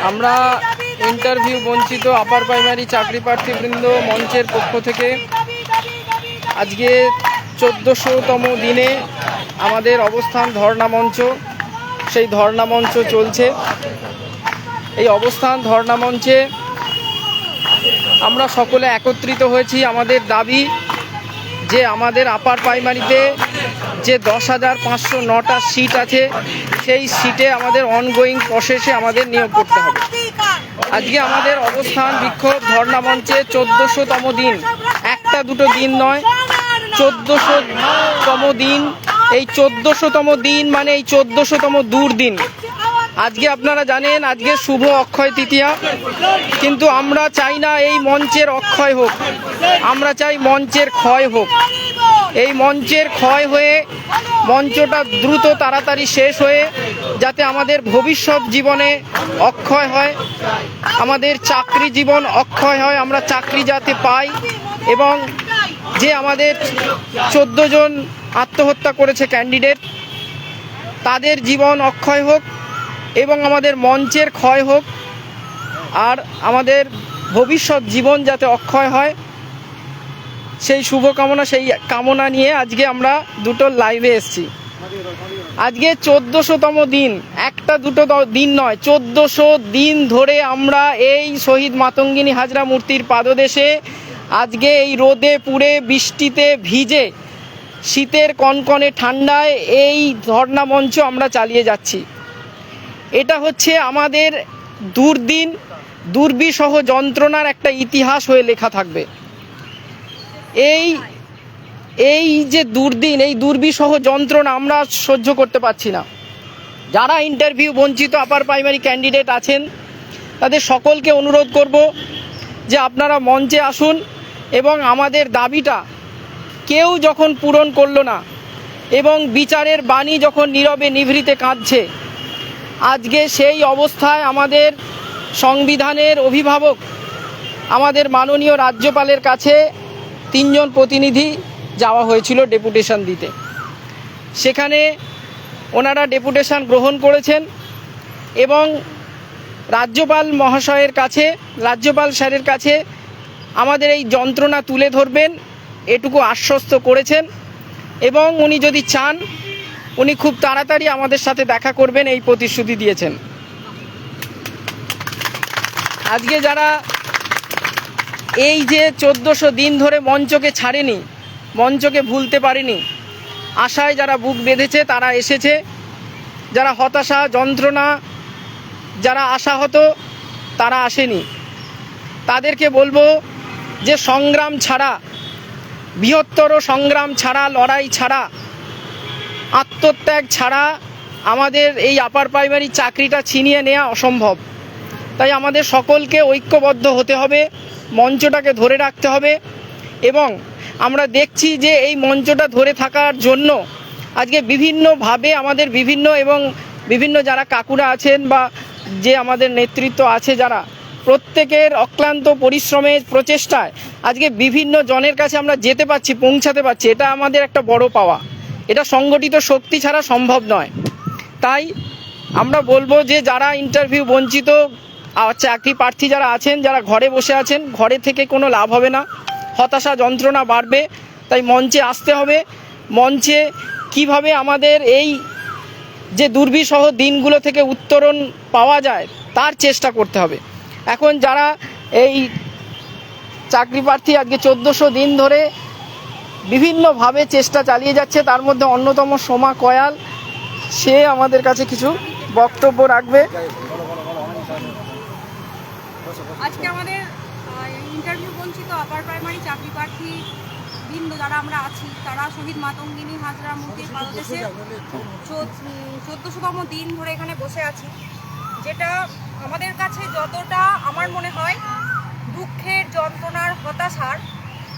আমরা ইন্টারভিউ বঞ্চিত upper primary চাকরি প্রার্থীবৃন্দ মঞ্চের পক্ষ থেকে আজকে 1400তম দিনে আমাদের অবস্থান ধর্ণা মঞ্চ, সেই ধর্ণা মঞ্চ চলছে। এই অবস্থান ধর্ণা মঞ্চে আমরা সকলে একত্রিত হয়েছি। আমাদের দাবি যে আমাদের আপার প্রাইমারিতে যে 10,509টা সিট আছে, সেই সিটে আমাদের অনগোয়িং প্রসেসে আমাদের নিয়োগ করতে হবে। আজকে আমাদের অবস্থান বিক্ষোভ ধর্ণা মঞ্চে 1400তম দিন, একটা দুটো দিন নয়, 1400তম দিন। এই 1400তম দিন মানে এই 1400তম দুর্দিন। আজকে আপনারা জানেন আজকে শুভ অক্ষয় তৃতীয়া, কিন্তু আমরা চাই না এই মঞ্চের অক্ষয় হোক, আমরা চাই মঞ্চের ক্ষয় হোক। এই মঞ্চের ক্ষয় হয়ে মঞ্চটা দ্রুত তাড়াতাড়ি শেষ হয়ে যাতে আমাদের ভবিষ্যৎ জীবনে অক্ষয় হয়, আমাদের চাকরি জীবন অক্ষয় হয়, আমরা চাকরি যাতে পাই, এবং যে আমাদের 14 জন আত্মহত্যা করেছে ক্যান্ডিডেট, তাদের জীবন অক্ষয় হোক এবং আমাদের মঞ্চের ক্ষয় হোক, আর আমাদের ভবিষ্যৎ জীবন যাতে অক্ষয় হয়, সেই শুভকামনা, সেই কামনা নিয়ে আজকে আমরা দুটো লাইভে এসেছি। আজকে 1400তম দিন, একটা দুটো দিন নয়, 1400 দিন ধরে আমরা এই শহীদ মাতঙ্গিনী হাজরা মূর্তির পাদদেশে আজকে এই রোদে পুড়ে বৃষ্টিতে ভিজে শীতের কনকনে ঠান্ডায় এই ধর্ণা মঞ্চ আমরা চালিয়ে যাচ্ছি। এটা হচ্ছে আমাদের দুর্দিন, দুর্বিষহ যন্ত্রণার একটা ইতিহাস হয়ে লেখা থাকবে। এই যে দুর্দিন, এই দুর্বিষহ যন্ত্রণা আমরা সহ্য করতে পারছি না। যারা ইন্টারভিউ বঞ্চিত আপার প্রাইমারি ক্যান্ডিডেট আছেন, তাদের সকলকে অনুরোধ করব যে আপনারা মঞ্চে আসুন এবং আমাদের দাবিটা কেউ যখন পূরণ করলো না এবং বিচারের বাণী যখন নীরবে নিভৃতে কাঁদছে, আজকে সেই অবস্থায় আমাদের সংবিধানের অভিভাবক আমাদের মাননীয় রাজ্যপালের কাছে 3 জন প্রতিনিধি যাওয়া হয়েছিল ডেপুটেশন দিতে। সেখানে ওনারা ডেপুটেশন গ্রহণ করেছেন এবং রাজ্যপাল মহাশয়ের কাছে, রাজ্যপাল স্যারের কাছে আমাদের এই যন্ত্রণা তুলে ধরবেন এটুকু আশ্বস্ত করেছেন, এবং উনি যদি চান উনি খুব তাড়াতাড়ি আমাদের সাথে দেখা করবেন এই প্রতিশ্রুতি দিয়েছেন। আজকে যারা এই যে 1400 দিন ধরে মঞ্চকে ছাড়েনি, মঞ্চকে ভুলতে পারেনি, আশায় যারা বুক বেঁধেছে তারা এসেছে, যারা হতাশা যন্ত্রণা, যারা আশাহত তারা আসেনি, তাদেরকে বলবো যে সংগ্রাম ছাড়া, বৃহত্তর সংগ্রাম ছাড়া, লড়াই ছাড়া, আত্মত্যাগ ছাড়া আমাদের এই আপার প্রাইমারি চাকরিটা ছিনিয়ে নেওয়া অসম্ভব। তাই আমাদের সকলকে ঐক্যবদ্ধ হতে হবে, মঞ্চটাকে ধরে রাখতে হবে। এবং আমরা দেখছি যে এই মঞ্চটা ধরে থাকার জন্য আজকে বিভিন্নভাবে আমাদের বিভিন্ন যারা কাকুরা আছেন বা যে আমাদের নেতৃত্ব আছে, যারা প্রত্যেকের অক্লান্ত পরিশ্রমের প্রচেষ্টায় আজকে বিভিন্ন জনের কাছে আমরা যেতে পারছি, পৌঁছাতে পারছি। এটা আমাদের একটা বড় পাওয়া, এটা সংগঠিত শক্তি ছাড়া সম্ভব নয়। তাই আমরা বলবো যে যারা ইন্টারভিউ বঞ্চিত চাকরি প্রার্থী যারা আছেন, যারা ঘরে বসে আছেন, ঘরে থেকে কোনো লাভ হবে না, হতাশা যন্ত্রণা বাড়বে। তাই মঞ্চে আসতে হবে। মঞ্চে কিভাবে আমাদের এই যে দুর্বিষহ দিনগুলো থেকে উত্তরণ পাওয়া যায় তার চেষ্টা করতে হবে। এখন যারা এই চাকরি প্রার্থী আজকে 1400 দিন ধরে বিভিন্নভাবে চেষ্টা চালিয়ে যাচ্ছে, তার মধ্যে অন্যতম সোমা কয়াল, সে আমাদের কাছে কিছু বক্তব্য রাখবে। আজকে আমাদের ইন্টারভিউ বঞ্চিত আপার প্রাইমারি চাকরি প্রার্থী বৃন্দ যারা আমরা আছি, তারা শহীদ মাতঙ্গিনী হাজরা মূর্তির পাদদেশে 1400তম দিন ধরে এখানে বসে আছি। যেটা আমাদের কাছে যতটা আমার মনে হয় দুঃখের, যন্ত্রণার, হতাশার,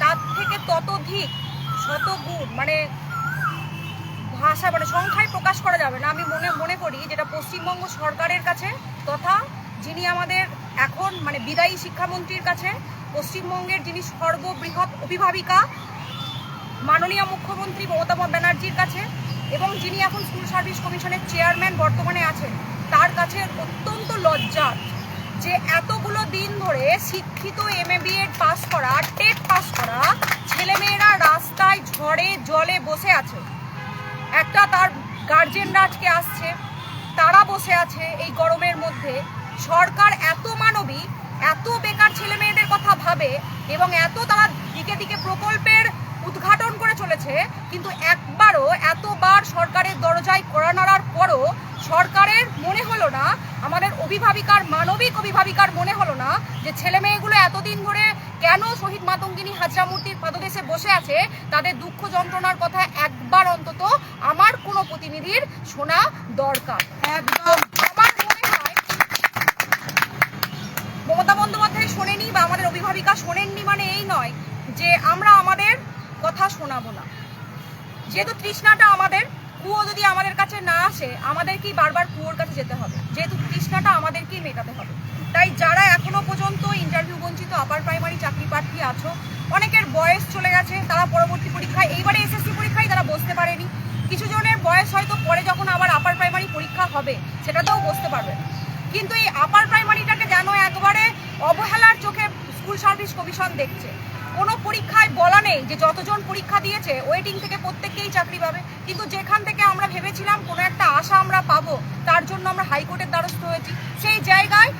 তার থেকে ততোধিক শতগুণ, মানে ভাষা, মানে সংখ্যায় প্রকাশ করা যাবে না। আমি মনে করি যেটা পশ্চিমবঙ্গ সরকারের কাছে তথা যিনি আমাদের এখন মানে বিদায়ী শিক্ষামন্ত্রীর কাছে, পশ্চিমবঙ্গের যিনি সর্ববৃহৎ অভিভাবিকা মাননীয় মুখ্যমন্ত্রী মমতা ব্যানার্জির কাছে, এবং যিনি এখন স্কুল সার্ভিস কমিশনের চেয়ারম্যান বর্তমানে আছেন, তার কাছে অত্যন্ত লজ্জার যে এতগুলো দিন ধরে শিক্ষিত MA-BEd পাস করা, টেট পাস করা ছেলেমেয়েরা রাস্তায় ঝড়ে জলে বসে আছে। একটা তার গার্জেনরা আজকে আসছে, তারা বসে আছে এই গরমের মধ্যে। সরকার এত মানবী, এত বেকার ছেলে মেয়েদের কথা ভাবে এবং এত তারা দিকে দিকে প্রকল্পের উদ্ঘাটন করে চলেছে, কিন্তু একবারও এতবার সরকারের দরজায় কড়া নাড়ার পরও সরকারের মনে হলো না, আমাদের অভিভাবিকার মানবিক অভিভাবিকার মনে হলো না যে ছেলে মেয়েগুলো এতদিন ধরে কেন শহীদ মাতঙ্গিনী হাজরা মূর্তির পাদদেশে বসে আছে, তাদের দুঃখ যন্ত্রণার কথা একবার অন্তত আমার কোনো প্রতিনিধির শোনা দরকার। একদম আমার মনে হয় মমতা বন্দ্যোপাধ্যায় শোনেনি বা আমাদের অভিভাবিকা শোনেননি মানে এই নয় যে আমরা আমাদের কথা শোনাবো না। যেহেতু তৃষ্ণাটা আমাদের, কুয়ো যদি আমাদের কাছে না আসে আমাদেরকেই বারবার কুয়োর কাছে যেতে হবে, যেহেতু তৃষ্ণাটা আমাদেরকেই মেটাতে হবে। তাই যারা এখনো পর্যন্ত ইন্টারভিউ বঞ্চিত আপার প্রাইমারি চাকরি প্রার্থী আছো, অনেকের বয়স চলে গেছে, তারা পরবর্তী পরীক্ষায় এইবারে SSC পরীক্ষায় তারা বসতে পারেনি, কিছু জনের বয়স হয়তো পরে যখন আবার আপার প্রাইমারি পরীক্ষা হবে সেটাতেও বসতে পারবে, কিন্তু এই আপার প্রাইমারিটাকে যেন একবারে অবহেলার চোখে স্কুল সার্ভিস কমিশন দেখছে। কোনো পরীক্ষায় বলা নেই যে যতজন পরীক্ষা দিয়েছে ওয়েটিং থেকে প্রত্যেককেই চাকরি পাবে, কিন্তু যেখান থেকে আমরা ভেবেছিলাম কোনো একটা আশা আমরা পাবো, তার জন্য আমরা হাইকোর্টের দ্বারস্থ হয়েছি, সেই জায়গায়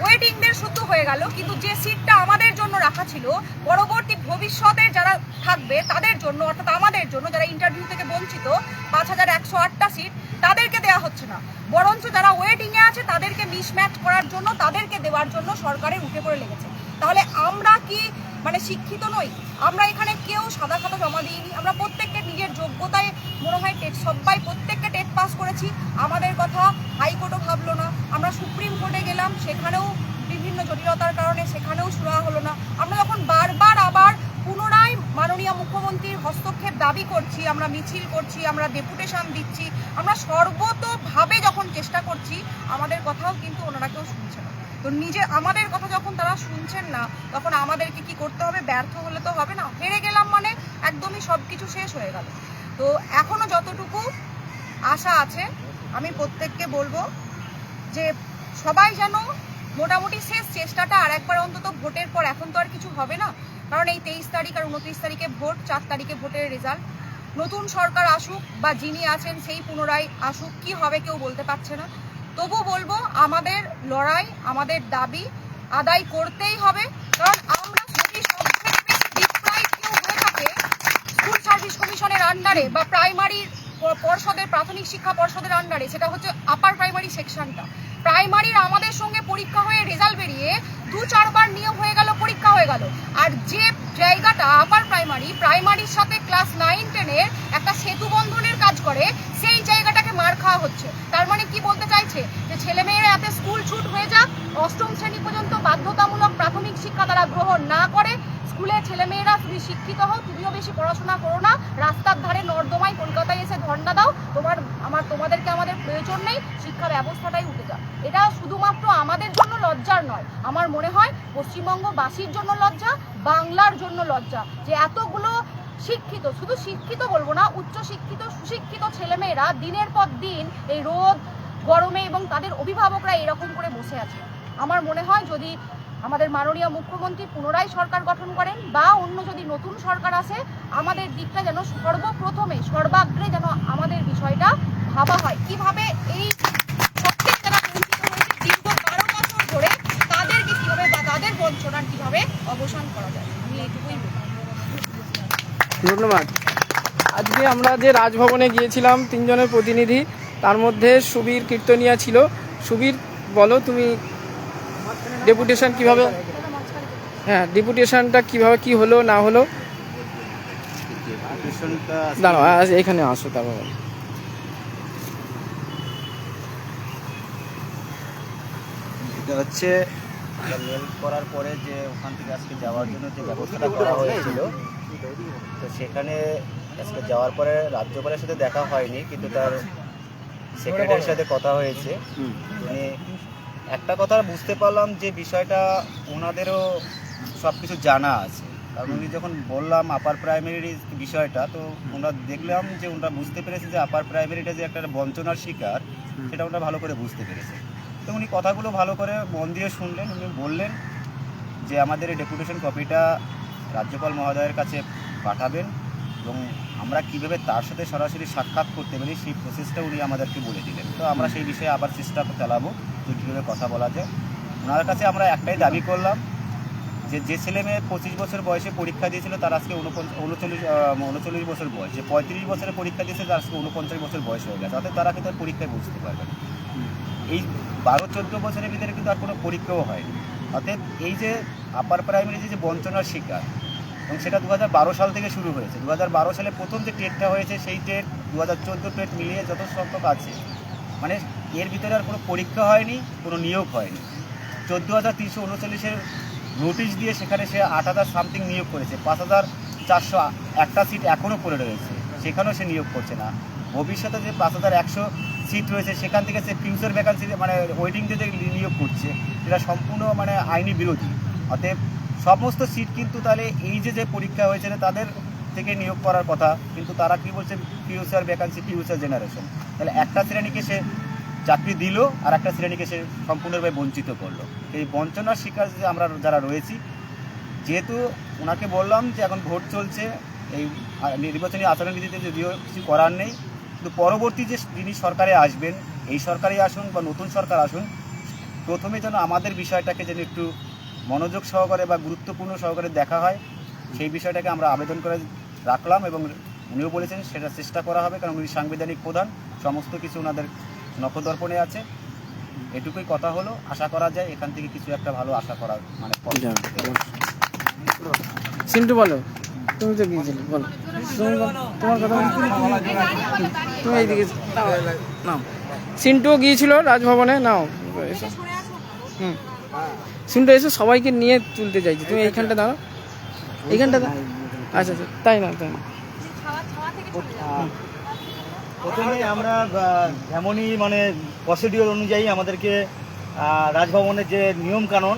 ওয়েটিংদের শুদ্ধ হয়ে গেল, কিন্তু যে সিটটা আমাদের জন্য রাখা ছিল পরবর্তী ভবিষ্যতে যারা থাকবে তাদের জন্য, অর্থাৎ আমাদের জন্য যারা ইন্টারভিউ থেকে বঞ্চিত 5108টা সিট, তাদেরকে দেওয়া হচ্ছে না, বরঞ্চ যারা ওয়েটিংয়ে আছে তাদেরকে মিসম্যাচ করার জন্য, তাদেরকে দেওয়ার জন্য সরকারের উঠে পড়ে লেগেছে। তাহলে আমরা কি মানে শিক্ষিত নই? আমরা এখানে কেউ সাদা খাতা জমা দিইনি, আমরা প্রত্যেককে নিজের যোগ্যতায় মনে হয় সবাই প্রত্যেককে টেট পাস করেছি, আমাদের কথা হাইকোর্টও ভাবলো না। আমরা সুপ্রিম কোর্টে গেলাম, সেখানেও বিভিন্ন জটিলতার কারণে সেখানেও সুরা হলো না। আমরা যখন বারবার আবার পুনরায় মাননীয় মুখ্যমন্ত্রীর হস্তক্ষেপ দাবি করছি, আমরা মিছিল করছি, আমরা ডেপুটেশন দিচ্ছি, আমরা সর্বতোভাবে যখন চেষ্টা করছি, আমাদের কথাও কিন্তু ওনারা কেউ শুনছে না। তো আমাদের কথা যখন তারা শুনছেন না, তখন আমাদেরকে কি করতে হবে? ব্যর্থ হলে তো হবে না, হেরে গেলাম মানে একদমই সব কিছু শেষ হয়ে গেল। তো এখনো যতটুকু আশা আছে আমি প্রত্যেককে বলবো যে সবাই যেন মোটামুটি শেষ চেষ্টাটা আর একবার অন্তত ভোটের পর, এখন তো আর কিছু হবে না, কারণ এই 23 তারিখ আর 29 তারিখে ভোট, 4 তারিখে ভোটের রেজাল্ট। নতুন সরকার আসুক বা যিনি আছেন সেই পুনরায় আসুক, কি হবে কেউ বলতে পারছে না। তবু বলবো আমাদের লড়াই, আমাদের দাবি আদায় করতেই হবে, কারণ আমরা যদি সবথেকে বেশি ডিপ্রাইভ কেউ হয়ে থাকে স্কুল সার্ভিস কমিশনের আন্ডারে বা প্রাইমারি পর্ষদের, প্রাথমিক শিক্ষা পর্ষদের আন্ডারে, সেটা হচ্ছে আপার প্রাইমারি সেকশনটা। প্রাইমারির আমাদের সঙ্গে পরীক্ষা হয়ে রেজাল্ট বেরিয়ে 2-4 বার নিয়োগ হয়ে গেল, পরীক্ষা হয়ে গেল, আর যে জায়গাটা আপার প্রাইমারির সাথে ক্লাস 9-10-এর একটা সেতু বন্ধনের কাজ করে, সেই জায়গাটাকে মার খাওয়া হচ্ছে। তার মানে কি বলতে চাইছে? যে ছেলেমেয়েরা এত স্কুল ছুট হয়ে যাক, 8ম শ্রেণী পর্যন্ত বাধ্যতামূলক প্রাথমিক শিক্ষা তারা গ্রহণ না করে, স্কুলে ছেলেমেয়েরা তুমি শিক্ষিত হও, তুমিও বেশি পড়াশোনা করো না, রাস্তার ধারে নর্দমায় কলকাতায় এসে ধর্ণা দাও, তোমাদেরকে আমাদের প্রয়োজন নেই, শিক্ষা ব্যবস্থাটাই উঠে যাক। এটা শুধুমাত্র আমাদের জন্য লজ্জার নয়, আমার মনে হয় পশ্চিমবঙ্গবাসীর জন্য লজ্জা, বাংলার জন্য লজ্জা, যে এতগুলো শিক্ষিত, শুধু শিক্ষিত বলবো না, উচ্চ শিক্ষিত সুশিক্ষিত ছেলেমেয়েরা দিনের পর দিন এই রোদ গরমে এবং তাদের অভিভাবকরা এরকম করে বসে আছে। আমার মনে হয় যদি আমাদের মাননীয় মুখ্যমন্ত্রী পুনরায় সরকার গঠন করেন বা অন্য যদি নতুন সরকার আসে, আমাদের দিকটা যেন সর্বপ্রথমে সর্বাগ্রে যেন আমাদের বিষয়টা ভাবা হয়, কিভাবে এই সবথেকে যারা বঞ্চিত হয়েছে দীর্ঘ 12 বছর ধরে তাদেরকে কিভাবে বা তাদের বঞ্চনার কিভাবে অবসান করা যায়। আমি এইটুকুই বলবো। ধন্যবাদ। আজকে আমরা যে রাজভবনে গিয়েছিলাম 3 জনের প্রতিনিধি, তার মধ্যে সুবীর কীর্তনিয়া ছিল। সুবীর, বলো তুমি ডেপুটেশন কিভাবে, হ্যাঁ ডেপুটেশনটা কিভাবে কি হলো না হলো? দাঁড়াও, এখানে আসো, তারপর এটা হচ্ছে মেল করার পরে যে ওখান থেকে আজকে যাওয়ার জন্য যে ব্যবস্থাটা করা হয়েছিল, তো সেখানে আজকে যাওয়ার পরে রাজ্যপালের সাথে দেখা হয়নি, কিন্তু তার সেক্রেটারির সাথে কথা হয়েছে। মানে একটা কথা বুঝতে পারলাম যে বিষয়টা ওনাদেরও সব কিছু জানা আছে, কারণ উনি যখন বললাম আপার প্রাইমারির বিষয়টা, তো ওনারা দেখলাম যে ওনারা বুঝতে পেরেছে যে আপার প্রাইমারিটা যে একটা বঞ্চনার শিকার, সেটা ওনারা ভালো করে বুঝতে পেরেছে। তো উনি কথাগুলো ভালো করে মন দিয়ে শুনলেন। উনি বললেন যে আমাদের এই ডেপুটেশন কপিটা রাজ্যপাল মহোদয়ের কাছে পাঠাবেন এবং আমরা কীভাবে তার সাথে সরাসরি সাক্ষাৎ করতে পারি সেই প্রসেসটা উনি আমাদেরকে বলে দিলেন। তো আমরা সেই বিষয়ে আবার চেষ্টা চালাবো যে কীভাবে কথা বলা যায়। ওনার কাছে আমরা একটাই দাবি করলাম যে ছেলে মেয়ে 25 বছর বয়সে পরীক্ষা দিয়েছিল তার আজকে 39 বছর বয়স, যে 35 বছরে পরীক্ষা দিয়েছে তার আজকে 49 বছর বয়স হয়ে গেছে, অর্থাৎ তারা কিন্তু আর পরীক্ষায় বুঝতে পারবে না। এই 12-14 বছরের ভিতরে কিন্তু আর কোনো পরীক্ষাও হয়নি। অর্থাৎ এই যে আপার প্রাইমারি যে বঞ্চনার শিকার, এবং সেটা 2012 সাল থেকে শুরু হয়েছে। 2012 সালে প্রথম যে টেটটা হয়েছে সেই টেট 2014 টেট মিলিয়ে যত সংখ্যক আছে, মানে এর ভিতরে আর কোনো পরীক্ষা হয়নি, কোনো নিয়োগ হয়নি। 14,339-এর নোটিশ দিয়ে সেখানে সে 8,000 সামথিং নিয়োগ করেছে, 5,401টা সিট এখনও পড়ে রয়েছে, সেখানেও সে নিয়োগ করছে না। ভবিষ্যতে যে 5,100 সিট রয়েছে সেখান থেকে সে ফিউচার ভ্যাকান্সি মানে ওয়েটিং যে নিয়োগ করছে সেটা সম্পূর্ণ মানে আইনি বিরোধী। অতএব সমস্ত সিট কিন্তু তাহলে এই যে পরীক্ষা হয়েছে তাদের থেকে নিয়োগ করার কথা, কিন্তু তারা কি বলছে ফিউচার ভ্যাকান্সি, ফিউচার জেনারেশন। তাহলে একটা শ্রেণীকে সে চাকরি দিল আর একটা শ্রেণীকে সে সম্পূর্ণভাবে বঞ্চিত করলো। এই বঞ্চনার শিকার যে আমরা যারা রয়েছি, যেহেতু ওনাকে বললাম যে এখন ভোট চলছে, এই নির্বাচনী আচরণবিধিতে যদিও কিছু করার নেই, কিন্তু পরবর্তী যে যিনি সরকারে আসবেন, এই সরকারে আসুন বা নতুন সরকার আসুন, প্রথমে যেন আমাদের বিষয়টাকে যেন একটু মনোযোগ সহকারে বা গুরুত্বপূর্ণ সহকারে দেখা হয়, সেই বিষয়টাকে আমরা আবেদন করে রাখলাম এবং উনিও বলেছেন সেটা চেষ্টা করা হবে, কারণ উনি সাংবিধানিক প্রধান, সমস্ত কিছু ওনাদের নখদর্পণে আছে। এটুকুই কথা হলো, আশা করা যায় এখান থেকে কিছু একটা ভালো আশা করা মানে সিন্টু বলো, তুমি তো গিয়েছিলে, বলো তোমার কথা, তুমি এইদিকে নাও। সিন্টুও গিয়েছিল রাজভবনে, নাও এসো। সিন্টু এসো, সবাইকে নিয়ে তুলতে চাইছি, তুমি এইখানটা দাঁড়াও, এইখানটা দাঁড়াও। আচ্ছা আচ্ছা, তাই না। প্রথমে আমরা যেমনই মানে প্রসিডিওর অনুযায়ী আমাদেরকে রাজভবনের যে নিয়ম কানুন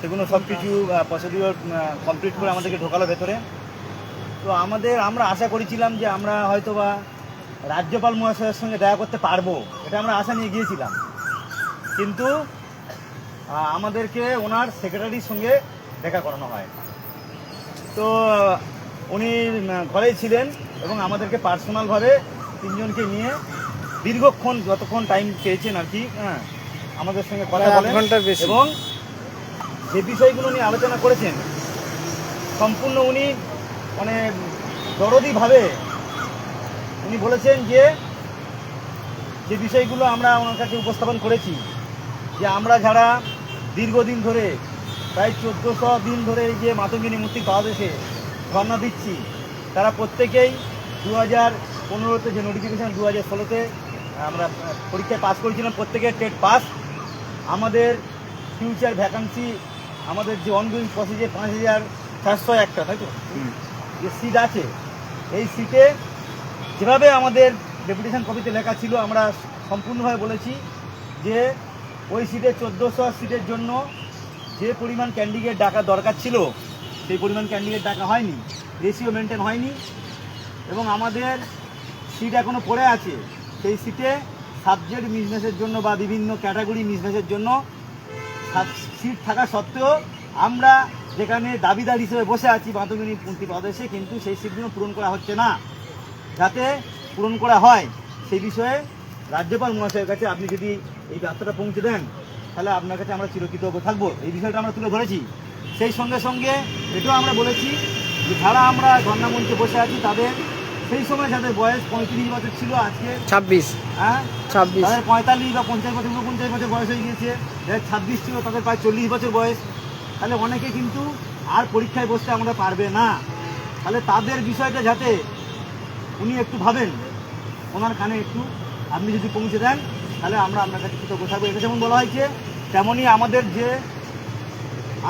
সেগুলো সব কিছু প্রসিডিওর কমপ্লিট করে আমাদেরকে ঢোকালো ভেতরে। তো আমরা আশা করেছিলাম যে আমরা হয়তো বা রাজ্যপাল মহাশয়ের সঙ্গে দেখা করতে পারবো, এটা আমরা আশা নিয়ে গিয়েছিলাম। কিন্তু আমাদেরকে ওনার সেক্রেটারির সঙ্গে দেখা করানো হয়। তো উনি ঘরেই ছিলেন এবং আমাদেরকে পার্সোনালভাবে 3 জনকে নিয়ে দীর্ঘক্ষণ যতক্ষণ টাইম চেয়েছেন আর কি, আমাদের সঙ্গে কথা বলেন এবং যে বিষয়গুলো উনি আলোচনা করেছেন সম্পূর্ণ উনি মানে দরদিভাবে উনি বলেছেন যে বিষয়গুলো আমরা ওনার কাছে উপস্থাপন করেছি, যে আমরা যারা দীর্ঘদিন ধরে প্রায় 1400 দিন ধরে এই যে মাতঙ্গিনী মূর্তি পাদদেশে ধর্ণা দিচ্ছি, তারা প্রত্যেকেই 2015-তে যে নোটিফিকেশান 2016-তে আমরা পরীক্ষায় পাস করেছিলাম, প্রত্যেকের টেট পাস। আমাদের ফিউচার ভ্যাকান্সি আমাদের যে অনগোয়িং প্রসেসে 5,401টা, তাই তো যে সিট আছে, এই সিটে যেভাবে আমাদের ডেপুটেশন কপিতে লেখা ছিল আমরা সম্পূর্ণভাবে বলেছি যে ওই সিটে 1400 সিটের জন্য যে পরিমাণ ক্যান্ডিডেট ডাকা দরকার ছিল সেই পরিমাণ ক্যান্ডিডেট ডাকা হয়নি, রেশিও মেনটেন হয়নি এবং আমাদের সিট এখনও পড়ে আছে। সেই সিটে সাবজেক্ট মিসম্যাচের জন্য বা বিভিন্ন ক্যাটাগরি মিসম্যাচের জন্য সিট থাকা সত্ত্বেও আমরা যেখানে দাবিদার হিসেবে বসে আছি মাতঙ্গিনী মূর্তি পাদদেশে, কিন্তু সেই সিটগুলো পূরণ করা হচ্ছে না। যাতে পূরণ করা হয় সেই বিষয়ে রাজ্যপাল মহাশয়ের কাছে আপনি যদি এই বার্তাটা পৌঁছে দেন তাহলে আপনার কাছে আমরা চিরকৃতজ্ঞ থাকবো। এই বিষয়টা আমরা তুলে ধরেছি। সেই সঙ্গে সঙ্গে এটাও আমরা বলেছি যে যারা আমরা ধর্ণা মঞ্চে বসে আছি তাদের সেই সময় যাদের বয়স 35 বছর ছিল, আজকে 26, তাদের 45 বা 50 বছর 49 বছর বয়স হয়ে গিয়েছে, যাদের 26 ছিল তাদের প্রায় 40 বছর বয়স। তাহলে অনেকে কিন্তু আর পরীক্ষায় বসতে আমরা পারবে না। তাহলে তাদের বিষয়টা যাতে উনি একটু ভাবেন, ওনার কানে একটু আপনি যদি পৌঁছে দেন তাহলে আমরা আপনার কাছে কৃতজ্ঞ থাকবো। এটা যেমন বলা হয়েছে তেমনই আমাদের যে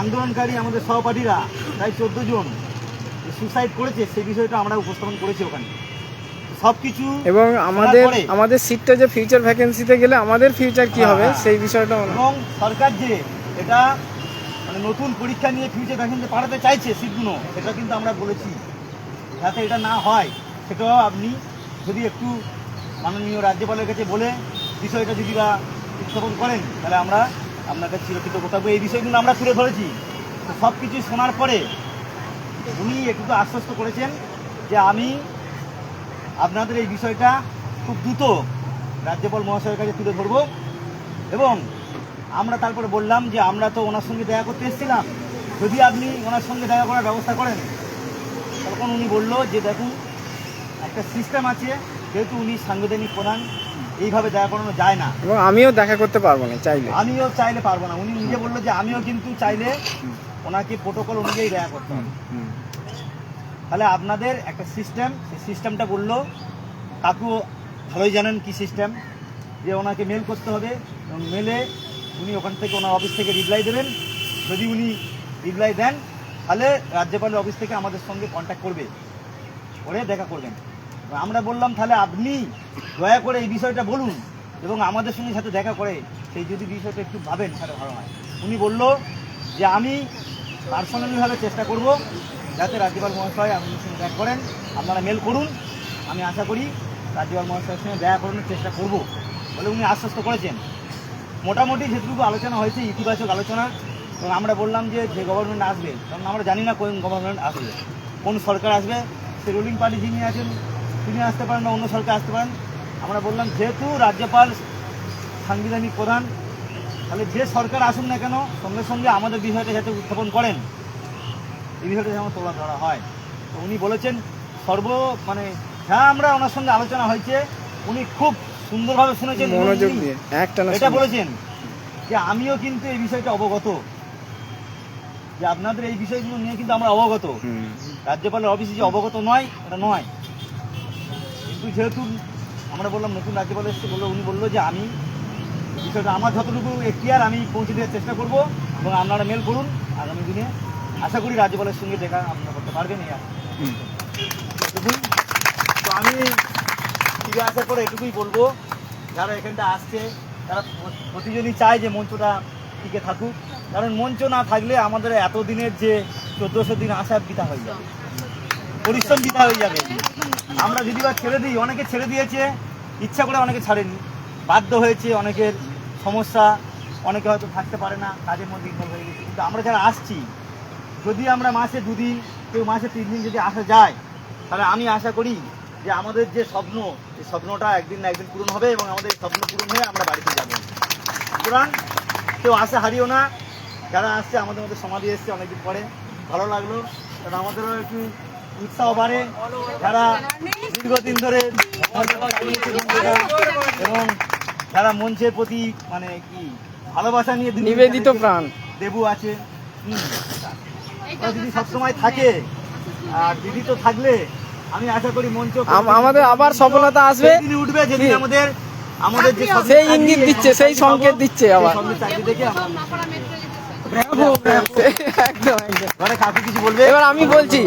আন্দোলনকারী আমাদের সহপাঠীরা প্রায় 14 জন সুসাইড করেছে সেই বিষয়টা আমরা উপস্থাপন করেছি ওখানে সব কিছু। এবং আমাদের সিটটা যে ফিউচার ভ্যাকেন্সিতে গেলে আমাদের ফিউচার কি হবে সেই বিষয়টা, এবং সরকার যে এটা মানে নতুন পরীক্ষা নিয়ে ফিউচার ভ্যাকেন্সি পাঠাতে চাইছে সিটগুলো, এটা কিন্তু আমরা বলেছি যাতে এটা না হয় সেটাও আপনি যদি একটু মাননীয় রাজ্যপালের কাছে বলে বিষয়টা যদি বা উত্থাপন করেন তাহলে আমরা আপনার কাছে চিরকৃতজ্ঞ থাকবো। এই বিষয়গুলো আমরা তুলে ধরেছি। তো সব কিছু শোনার পরে উনি একটু আশ্বস্ত করেছেন যে আমি আপনাদের এই বিষয়টা খুব দ্রুত রাজ্যপাল মহাশয়ের কাছে তুলে ধরবো। এবং আমরা তারপরে বললাম যে আমরা তো ওনার সঙ্গে দেখা করতে এসেছিলাম, যদি আপনি ওনার সঙ্গে দেখা করার ব্যবস্থা করেন। তখন উনি বললো যে দেখুন একটা সিস্টেম আছে, যেহেতু উনি সাংবিধানিক প্রধান, এইভাবে দেখা করানো যায় না। এবং আমিও দেখা করতে পারবো না চাইলে। আমিও চাইলে পারবো না। উনি নিজে বললো যে আমিও কিন্তু চাইলে ওনাকে প্রোটোকল অনুযায়ী দেখা করতে হবে। তাহলে আপনাদের একটা সিস্টেম, সেই সিস্টেমটা বললো, কাকু ভালোই জানেন কি সিস্টেম, যে ওনাকে মেল করতে হবে এবং মেলে উনি ওখান থেকে ওনার অফিস থেকে রিপ্লাই দেবেন। যদি উনি রিপ্লাই দেন তাহলে রাজ্যপালের অফিস থেকে আমাদের সঙ্গে কন্ট্যাক্ট করবে, করে দেখা করবেন। আমরা বললাম তাহলে আপনি দয়া করে এই বিষয়টা বলুন এবং আমাদের সঙ্গে সাথে দেখা করে সেই যদি বিষয়টা একটু ভাবেন তাহলে ভালো হয়। উনি বলল যে আমি পার্সোনালিভাবে চেষ্টা করব যাতে রাজ্যপাল মহাশয় আপনাদের সঙ্গে দেখা করেন, আপনারা মেল করুন, আমি আশা করি রাজ্যপাল মহাশয়ের সঙ্গে দেখা করানোর চেষ্টা করব বলে উনি আশ্বস্ত করেছেন। মোটামুটি যেটুকু আলোচনা হয়েছে ইতিবাচক আলোচনা। এবং আমরা বললাম যে গভর্নমেন্ট আসবে, কারণ আমরা জানি না কোন গভর্নমেন্ট আসবে, কোন সরকার আসবে, সে রুলিং পার্টি যিনি আছেন তিনি আসতে পারেন বা অন্য সরকার আসতে পারেন। আমরা বললাম যেহেতু রাজ্যপাল সাংবিধানিক প্রধান, তাহলে যে সরকার আসুন না কেন সঙ্গে সঙ্গে আমাদের বিষয়টা যাতে উত্থাপন করেন, এই বিষয়টা যেমন তোলা ধরা হয়। তো উনি বলেছেন আমরা ওনার সঙ্গে আলোচনা হয়েছে, উনি খুব সুন্দরভাবে শুনেছেন, মনোযোগ দিয়ে এটা বলেছেন যে আমিও কিন্তু এই বিষয়টা অবগত, যে আপনাদের এই বিষয়গুলো নিয়ে কিন্তু আমরা অবগত। রাজ্যপালের অফিসে যে অবগত নয় এটা নয়, কিন্তু যেহেতু আমরা বললাম নতুন রাজ্যপাল এসেছে বললো, উনি বললো যে আমি বিষয়টা আমার যতটুকু এখতিয়ার আমি পৌঁছে দেওয়ার চেষ্টা করব এবং আপনারা মেল করুন। আগামী দিনে আশা করি রাজ্যপালের সঙ্গে দেখা আপনারা করতে পারবেন। এটুকুই। তো আমি ফিরে আসার পরে এটুকুই বলবো, যারা এখানটা আসছে তারা প্রতিজনই চায় যে মঞ্চটা টিকে থাকুক, কারণ মঞ্চ না থাকলে আমাদের এতদিনের যে 1400 দিন আসা বৃথা হয়ে যাবে, পরিশ্রম বৃথা হয়ে যাবে। আমরা যদি বা ছেড়ে দিই, অনেকে ছেড়ে দিয়েছে ইচ্ছা করে, অনেকে ছাড়েনি, বাধ্য হয়েছে, অনেকের সমস্যা, অনেকে হয়তো থাকতে পারে না, কাজের মধ্যে ইনভলভ হয়ে গেছে। কিন্তু আমরা যারা আসছি, যদি আমরা মাসে 2 দিন, কেউ মাসে 3 দিন যদি আসা যায়, তাহলে আমি আশা করি যে আমাদের যে স্বপ্ন, এই স্বপ্নটা একদিন না একদিন পূরণ হবে এবং আমাদের স্বপ্ন পূরণ হয়ে আমরা বাড়িতে যাব। সুতরাং কেউ আশা হারিও না। যারা আসছে, আমাদের মধ্যে সমাধি এসছে অনেকদিন পরে, ভালো লাগলো, কারণ আমাদেরও একটু উৎসাহ বাড়ে। যারা দীর্ঘদিন ধরে এবং যারা মঞ্চের প্রতি ভালোবাসা নিয়ে নিবেদিত প্রাণ দেবু আছে, দিদি সবসময় থাকে, আর দিদি তো থাকলে আমি আশা করি মঞ্চ আমাদের আবার সফলতা আসবে, উঠবে যেদিন আমাদের যে সেই ইঙ্গিত দিচ্ছে, সেই সংকেত দিচ্ছে আবার। এবার আমি বলছি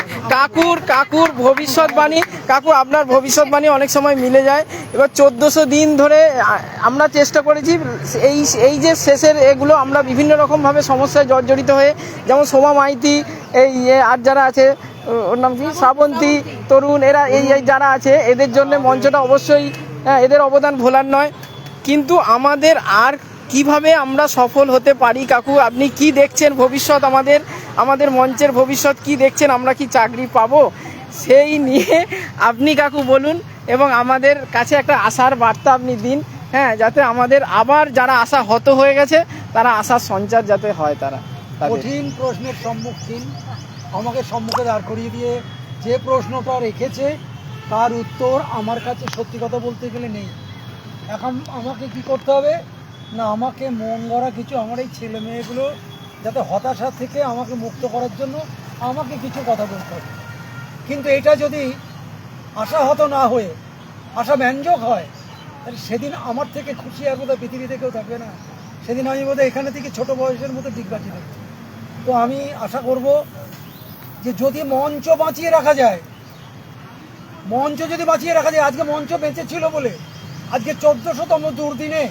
কাকুর ভবিষ্যৎবাণী, কাকু আপনার ভবিষ্যৎবাণী অনেক সময় মিলে যায়। এবার 1400 দিন ধরে আমরা চেষ্টা করেছি, এই যে শেষের এগুলো আমরা বিভিন্ন রকমভাবে সমস্যায় জর্জরিত হয়ে, যেমন সোমা মাইতি, এই আর যারা আছে ওর নাম কি, শ্রাবন্তী, তরুণ, এরা এই যারা আছে, এদের জন্য মঞ্চটা অবশ্যই, এদের অবদান ভোলার নয়। কিন্তু আমাদের আর কিভাবে আমরা সফল হতে পারি কাকু, আপনি কি দেখছেন ভবিষ্যৎ, আমাদের মঞ্চের ভবিষ্যৎ কি দেখছেন, আমরা কি চাকরি পাবো, সেই নিয়ে আপনি কাকু বলুন এবং আমাদের কাছে একটা আশার বার্তা আপনি দিন, যাতে আমাদের আবার যারা আশা হত হয়ে গেছে তারা আশার সঞ্চার যাতে হয়। তারা কঠিন প্রশ্নের সম্মুখীন আমাকে সম্মুখে দাঁড় করিয়ে দিয়ে যে প্রশ্নটা রেখেছে তার উত্তর আমার কাছে সত্যি কথা বলতে গেলে নেই। এখন আমাকে কি করতে হবে না, আমাকে মন গড়া কিছু, আমার এই ছেলে মেয়েগুলো যাতে হতাশা থেকে আমাকে মুক্ত করার জন্য আমাকে কিছু কথা বলতে হবে। কিন্তু এটা যদি আশাহত না হয়ে আশা ব্যঞ্জক হয়, তাহলে সেদিন আমার থেকে খুশি আর বোধহয় পৃথিবীতে কেউ থাকবে না। সেদিন আমি বোধহয় এখানে থেকে ছোট বয়সের মতো ডিগবাজি থাকছি। তো আমি আশা করব যে যদি মঞ্চ বাঁচিয়ে রাখা যায়, আজকে মঞ্চ বেঁচে ছিল বলে আজকে 1400তম দুর্দিনে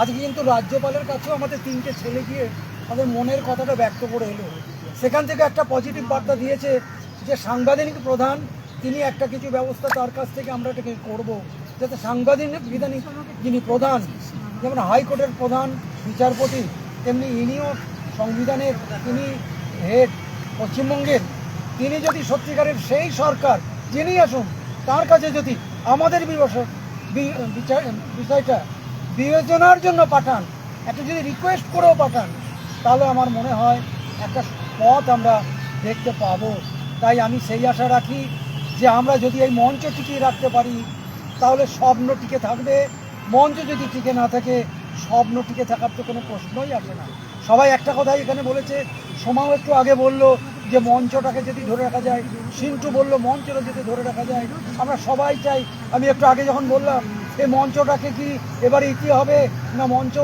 আজকে কিন্তু রাজ্যপালের কাছেও আমাদের 3টে ছেলে গিয়ে আমাদের মনের কথাটা ব্যক্ত করে এলো। সেখান থেকে একটা পজিটিভ বার্তা দিয়েছে যে সাংবিধানিক প্রধান তিনি একটা কিছু ব্যবস্থা তার কাছ থেকে আমরা এটাকে করব, যাতে সাংবিধানিক যিনি প্রধান যেমন হাইকোর্টের প্রধান বিচারপতি, তেমনি ইনিও সংবিধানের তিনি হেড পশ্চিমবঙ্গের। তিনি যদি সত্যিকারের সেই সরকার যিনি আসুন তার কাছে যদি আমাদের বিষয়টা বিবেচনার জন্য পাঠান, একটা যদি রিকোয়েস্ট করেও পাঠান, তাহলে আমার মনে হয় একটা পথ আমরা দেখতে পাবো। তাই আমি সেই আশা রাখি যে আমরা যদি এই মঞ্চ টিকিয়ে রাখতে পারি তাহলে স্বপ্ন টিকে থাকবে। মঞ্চ যদি টিকে না থাকে স্বপ্ন টিকে থাকার তো কোনো প্রশ্নই আসে না। সবাই একটা কথাই এখানে বলেছে, সোমাও একটু আগে বলল যে মঞ্চটাকে যদি ধরে রাখা যায়, সিন্টু বলল মঞ্চটা যদি ধরে রাখা যায়। আমরা সবাই চাই, আমি একটু আগে যখন বললাম এই মঞ্চটাকে কি এবারে ইতি হবে না মঞ্চ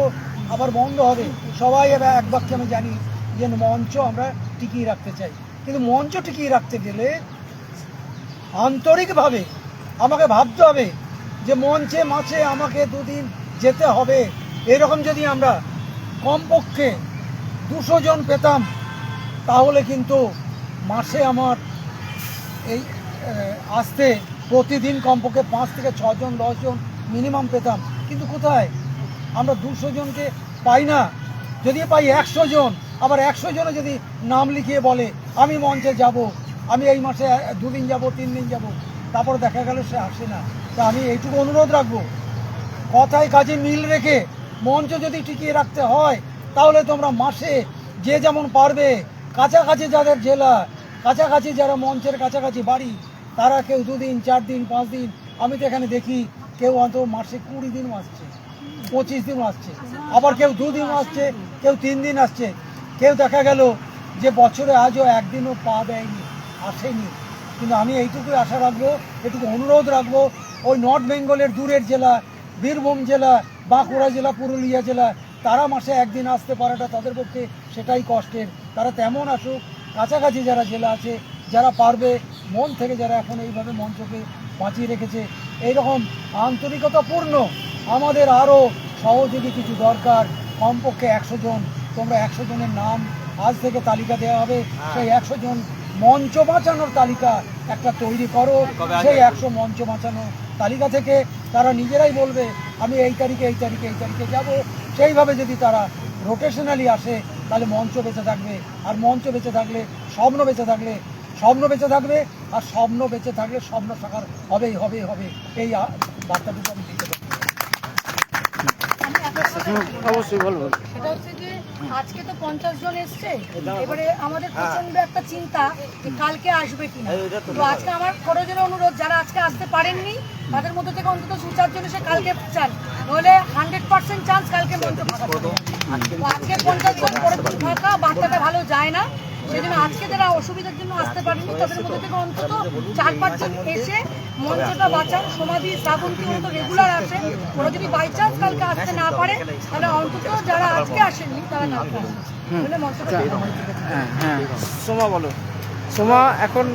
আবার বন্ধ হবে, সবাই এবার এক বাক্যে আমি জানি যে মঞ্চ আমরা টিকিয়ে রাখতে চাই। কিন্তু মঞ্চ টিকিয়ে রাখতে গেলে আন্তরিকভাবে আমাকে ভাবতে হবে যে মঞ্চে মাঝে আমাকে দুদিন যেতে হবে। এরকম যদি আমরা কমপক্ষে 200 জন পেতাম তাহলে কিন্তু মাসে আমার এই আসতে প্রতিদিন কমপক্ষে 5 থেকে 6 জন 10 জন মিনিমাম পেতাম। কিন্তু কোথায় আমরা 200 জনকে পাই না। যদি পাই 100 জন, আবার 100 জনে যদি নাম লিখিয়ে বলে আমি মঞ্চে যাব, আমি এই মাসে 2 দিন যাব 3 দিন যাব, তারপর দেখা গেল সে আসে না। তা আমি এইটুকু অনুরোধ রাখবো, কথায় কাজে মিল রেখে মঞ্চ যদি টিকিয়ে রাখতে হয় তাহলে তোমরা মাসে যে যেমন পারবে, কাছাকাছি যাদের জেলা, কাছাকাছি যারা মঞ্চের কাছাকাছি বাড়ি, তারা কেউ 2 দিন 4 দিন 5 দিন, আমি তো এখানে দেখি কেউ অন্তত মাসে 20 দিনও আসছে, 25 দিনও আসছে, আবার কেউ 2 দিনও আসছে, কেউ 3 দিন আসছে, কেউ দেখা গেল যে বছরে আজও একদিনও পা দেয়নি, আসেনি। কিন্তু আমি এইটুকুই আশা রাখবো, এটুকু অনুরোধ রাখবো, ওই নর্থ বেঙ্গলের দূরের জেলা, বীরভূম জেলা, বাঁকুড়া জেলা, পুরুলিয়া জেলা, তারা মাসে একদিন আসতে পারাটা তাদের পক্ষে সেটাই কষ্টের। তারা তেমন আসুক, কাছাকাছি যারা জেলা আছে, যারা পারবে মন থেকে, যারা এখন এইভাবে মঞ্চকে বাঁচিয়ে রেখেছে, এইরকম আন্তরিকতাপূর্ণ আমাদের আরও সহযোগী কিছু দরকার। কমপক্ষে 100 জন, তোমরা 100 জনের নাম আজ থেকে তালিকা দেওয়া হবে, সেই 100 জন মঞ্চ বাঁচানোর তালিকা একটা তৈরি করো। সেই 100 মঞ্চ বাঁচানো তালিকা থেকে তারা নিজেরাই বলবে আমি এই তারিখে এই তারিখে এই তারিখে যাব। সেইভাবে যদি তারা রোটেশনালি আসে তাহলে মঞ্চ বেঁচে থাকবে। আর মঞ্চ বেঁচে থাকলে স্বপ্ন বেঁচে থাকলে স্বপ্ন বেঁচে থাকবে, আর স্বপ্ন বেঁচে থাকলে স্বপ্ন সাকার হবেই হবে হবে। এই বার্তাটুকু আমি দিতে পারি। অবশ্যই বলবো। সেটা হচ্ছে যে আজকে তো 50 জন এসছে, এবারে আমাদের প্রচন্ড একটা চিন্তা যে কালকে আসবে কিনা। তো আজকে আমার খরচের অনুরোধ, যারা আজকে আসতে পারেননি তাদের মধ্যে থেকে অন্তত 2-4 জন এসে কালকে চান, নইলে 100% চান্স কালকে মঞ্চ ফাঁকা থাকবে। তো আজকে 50 জন পরে ফাঁকা, বার্তাটা ভালো যায় না, সেজন্য আজকে যারা অসুবিধার জন্য আসতে পারেনি তাদের মধ্যে থেকে অন্তত 4-5 জন এসে মঞ্চটা বাঁচান। সমাধি শ্রাবন্তী মতো রেগুলার আসে, ওরা যদি বাই চান্স কালকে আসতে না পারে তাহলে অন্তত যারা আজকে আসেননি তারা কালকে আসবে, তাহলে মঞ্চটা হ্যাঁ, সোমা বলো। সোমা, এখন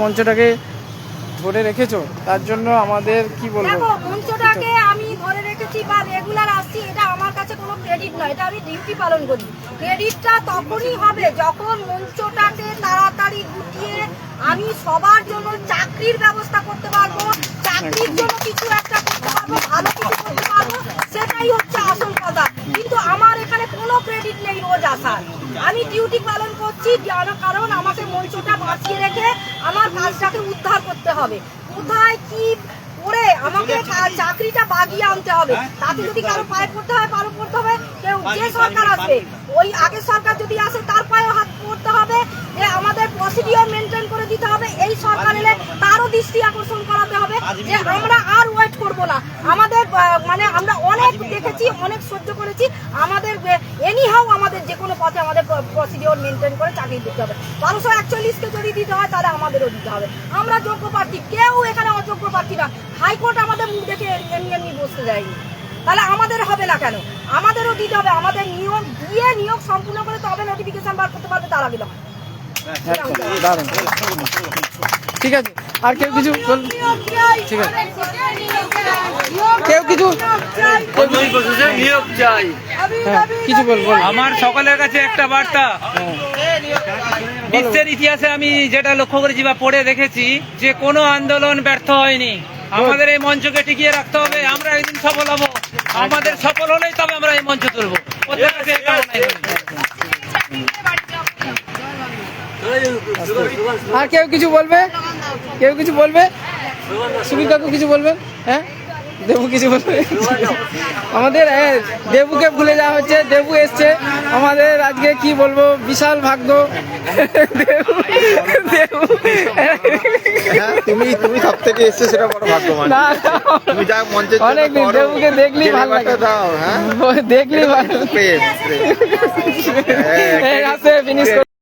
মঞ্চটাকে ধরে রেখেছো, তার জন্য আমাদের কি বলবো? দেখো, মঞ্চটাকে আমি ধরে রেখেছি বা রেগুলার আসছি, এটা আমার কাছে কোনো ক্রেডিট নয়, এটা আমি ডিউটি পালন করি। ক্রেডিটটা তখনই হবে যখন মঞ্চটাকে তাড়াতাড়ি গুটিয়ে আমি সবার জন্য চাকরির ব্যবস্থা করতে পারবো, চাকরির জন্য কিছু একটা করতে পারবো, ভালো কিছু করতে পারবো, সেটাই হচ্ছে আসল কথা। কিন্তু আমার এখানে কোনো ক্রেডিট নেই রোজ আসার। আমি ডিউটি পালন করছি কারণ আমাকে মঞ্চটা বাঁচিয়ে রেখে আমার কাজটাকে উদ্ধার করতে হবে। কোথায় কি করে আমাকে চাকরিটা বাগিয়ে আনতে হবে, তাতে যদি কারো পায়ে পড়তে হয় পায়ে পড়তে হবে। কেউ যে সরকার আসবে, ওই আগের সরকার যদি আসে তার পায়েও হাত পড়তে হবে, যে আমাদের প্রসিডিওর মেনটেন করে দিতে হবে। এই সরকার এলে তারও দৃষ্টি আকর্ষণ করাতে হবে যে আমরা আর ওয়েট করব না। আমাদের মানে আমরা অনেক দেখেছি, অনেক সহ্য করেছি, আমাদের এনিহাউ আমাদের যে কোনো পথে আমাদের প্রসিডিওর মেনটেন করে চাকরি দিতে হবে। 1241কে যদি দিতে হয় তাহলে আমাদেরও দিতে হবে। আমরা যোগ্য প্রার্থী, কেউ এখানে অযোগ্য প্রার্থী না। হাইকোর্ট আমাদের মুখ দেখে এমনি বসতে যায়নি, তাহলে আমাদের হবে না কেন? আমাদেরও দিতে হবে। আমাদের নিয়োগ দিয়ে নিয়োগ সম্পূর্ণ করে তবে নোটিফিকেশন বার করতে পারবে, তার আগে নয়। দারুণ, ঠিক আছে। আর কেউ কিছু ঠিক আছে, কেউ কিছু নিয়োগ চাই। কিছু বলবো? আমার সকলের কাছে একটা বার্তা, বিশ্বের ইতিহাসে আমি যেটা লক্ষ্য করেছি বা পড়ে দেখেছি যে কোনো আন্দোলন ব্যর্থ হয়নি। আমাদের এই মঞ্চকে টিকিয়ে রাখতে হবে, আমরা একদিন সফল হব, আমাদের সফল হলেই তবে আমরা এই মঞ্চ তুলবো। ওদের কাছে এই কামনাই করি। আর কেউ কিছু বলবে? কেউ কিছু বলবে? সুবীর কাকু কিছু বলবেন? হ্যাঁ, দেবু কিছু বলবে? আমাদের দেবুকে ভুলে যাওয়া হচ্ছে। দেবু এসছে আমাদের, আজকে কি বলবো, বিশাল ভাগ্য। দেবু দেবু তুমি সব থেকে এসছো, সেটা বড় ভাগ্যবান। না, তুমি যা মঞ্চের জন্য অনেকদিন করো, দেবুকে দেখলেই ভালো লাগে। ছেলেবাটা দাও, হ্যাঁ দেখলেই ভালো। প্রেম, প্রেম। এই আছে ফিনিশ।